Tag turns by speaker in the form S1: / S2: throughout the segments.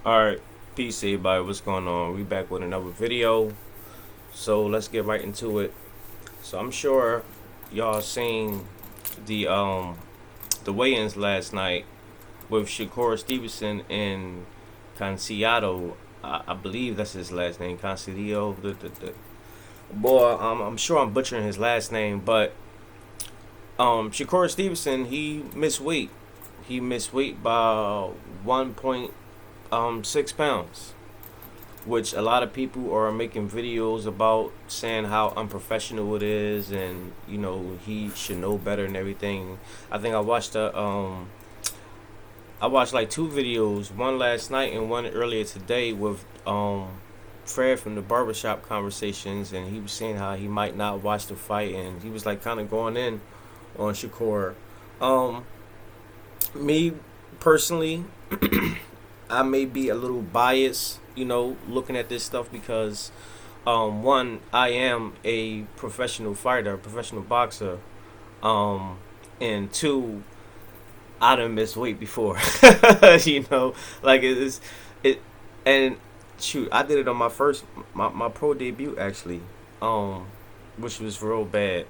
S1: Alright, peace everybody, what's going on? We back with another video. So let's get right into it. So I'm sure y'all seen the weigh-ins last night with Shakur Stevenson and Conciliado. I believe that's his last name, Concilio. Boy, I'm sure I'm butchering his last name, but Shakur Stevenson, he missed weight. He missed weight by 1.6 pounds, which a lot of people are making videos about, saying how unprofessional it is, and he should know better and everything. I think I watched like two videos, one last night and one earlier today, with Fred from the barbershop conversations, and he was saying how he might not watch the fight, and he was like kind of going in on Shakur. Um, Me personally, I may be a little biased, looking at this stuff because, one, I am a professional fighter, professional boxer, um, and two, I done missed weight before, like it, and shoot, I did it on my pro debut actually, um, which was real bad,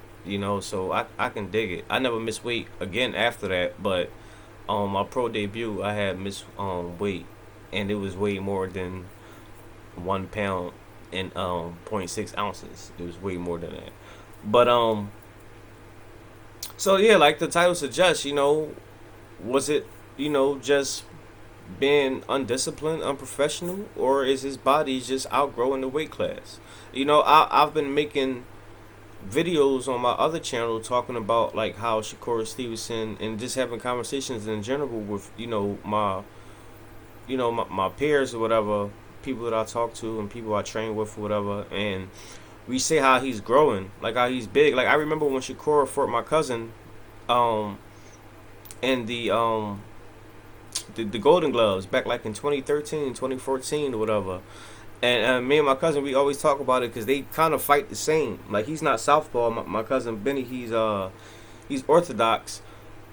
S1: so I can dig it. I never missed weight again after that, but on my pro debut, I had missed weight, and it was way more than 1 pound and point 0.6 ounces. It was way more than that. But so yeah, like the title suggests, was it just being undisciplined, unprofessional, or is his body just outgrowing the weight class? I've been making videos on my other channel talking about like how Shakur Stevenson, and just having conversations in general with my peers or whatever, people that I talk to and people I train with or whatever, and we say how he's growing, like how he's big. Like I remember when Shakur fought my cousin, um, in the Golden Gloves back like in 2013, 2014 or whatever. And me and my cousin, we always talk about it because they kind of fight the same. Like he's not southpaw. My cousin Benny, he's orthodox,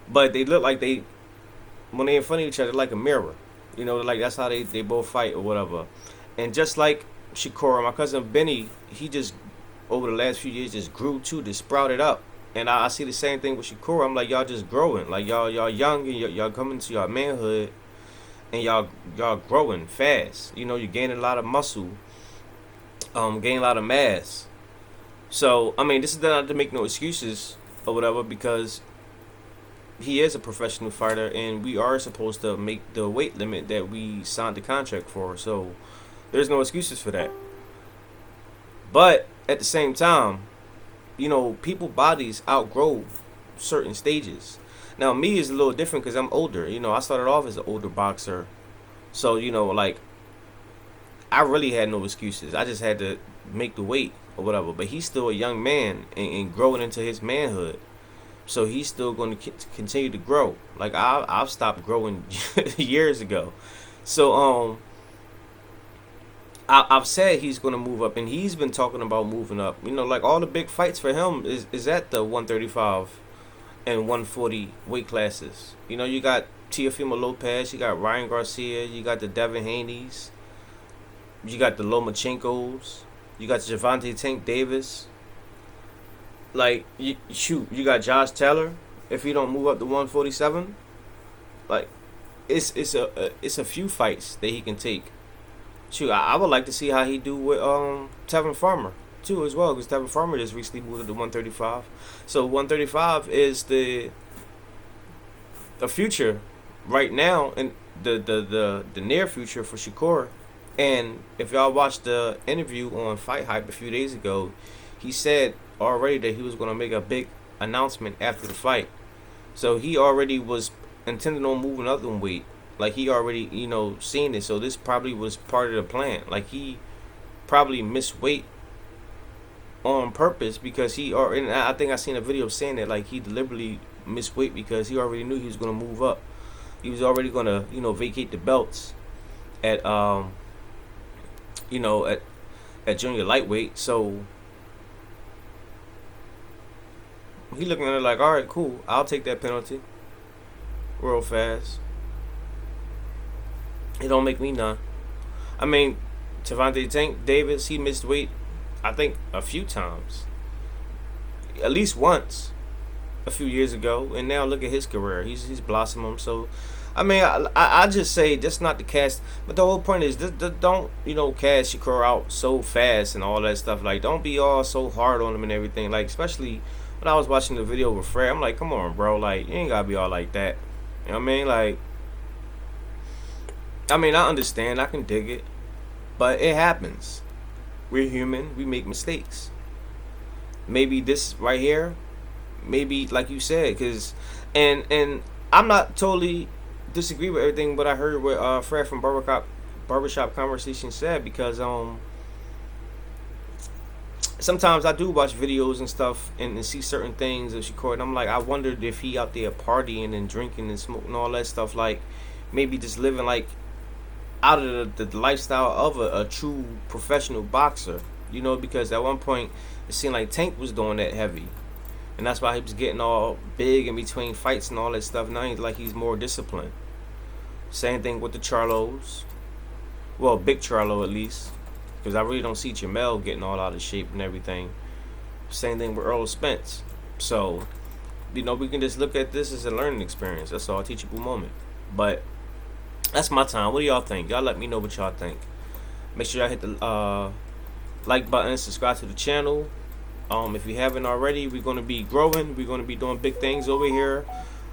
S1: but they look like they, when they in front of each other, like a mirror. Like that's how they both fight or whatever. And just like Shakur, my cousin Benny, he just over the last few years just grew too, just sprouted up. And I see the same thing with Shakur. I'm like, y'all just growing. Like y'all young, and y'all coming to your manhood, and y'all growing fast. You're gaining a lot of muscle, gaining a lot of mass. So I mean, this is not to make no excuses or whatever, because he is a professional fighter, and we are supposed to make the weight limit that we signed the contract for. So there's no excuses for that. But at the same time, people bodies outgrow certain stages. Now me is a little different because I'm older. I started off as an older boxer, so like I really had no excuses. I just had to make the weight or whatever. But he's still a young man, and growing into his manhood, so he's still going to continue to grow. Like I've stopped growing years ago. So I've said he's going to move up, and he's been talking about moving up. Like all the big fights for him is at the 135 and 140 weight classes. You got Teofimo Lopez, you got Ryan Garcia, you got the Devin Haney's, you got the Lomachenkos, you got Javante Tank Davis. Like, you got Josh Taylor. If he don't move up to 147, like it's a few fights that he can take. Shoot, I would like to see how he do with Tevin Farmer too as well, because Tevin Farmer just recently moved up to 135. So 135 is the future right now, and the near future for Shakur. And if y'all watched the interview on Fight Hype a few days ago, he said already that he was going to make a big announcement after the fight. So he already was intending on moving up in weight. Like he already, seen it. So this probably was part of the plan. Like he probably missed weight on purpose, because and I think I seen a video saying that like he deliberately missed weight because he already knew he was going to move up. He was already going to, vacate the belts at you know, at junior lightweight. So he looking at it like, all right, cool, I'll take that penalty real fast. It don't make me none. I mean, Javante Tank Davis, he missed weight, I think, a few times, at least once, a few years ago, and now look at his career. He's blossoming. So, I mean, I just say that's not the cast. But the whole point is, don't cast Shakur out so fast and all that stuff. Like, don't be all so hard on him and everything. Like, especially when I was watching the video with Fred, I'm like, come on, bro. Like, you ain't gotta be all like that. You know what I mean? Like, I understand. I can dig it, but it happens. We're human. We make mistakes. Maybe this right here, maybe like you said, because and I'm not totally disagree with everything, but I heard what Fred from Barbershop Conversation said, because sometimes I do watch videos and stuff and see certain things of Shakur, and I'm like, I wondered if he out there partying and drinking and smoking all that stuff, like maybe just living like out of the lifestyle of a true professional boxer, because at one point it seemed like Tank was doing that heavy, and that's why he was getting all big in between fights and all that stuff. Now he's like he's more disciplined. Same thing with the Charlos. Well, Big Charlo at least, because I really don't see Jamel getting all out of shape and everything. Same thing with Earl Spence. So, we can just look at this as a learning experience. That's all, a teachable moment. But that's my time. What do y'all think? Y'all let me know what y'all think. Make sure y'all hit the like button, subscribe to the channel. If you haven't already, we're going to be growing. We're going to be doing big things over here.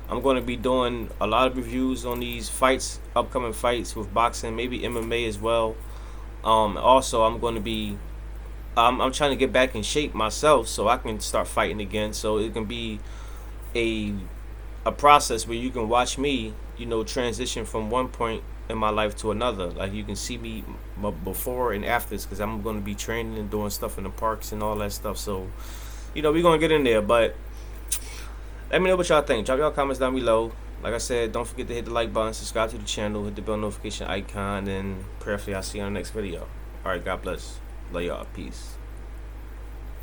S1: I'm going to be doing a lot of reviews on these fights, upcoming fights with boxing, maybe MMA as well. Also, I'm going to be, I'm trying to get back in shape myself so I can start fighting again. So it can be a process where you can watch me, transition from one point in my life to another. Like, you can see me before and after, because I'm going to be training and doing stuff in the parks and all that stuff. So, we're going to get in there. But let me know what y'all think. Drop y'all comments down below. Like I said, don't forget to hit the like button, subscribe to the channel, hit the bell notification icon, and prayerfully I'll see you on the next video. Alright, God bless. Love y'all. Peace.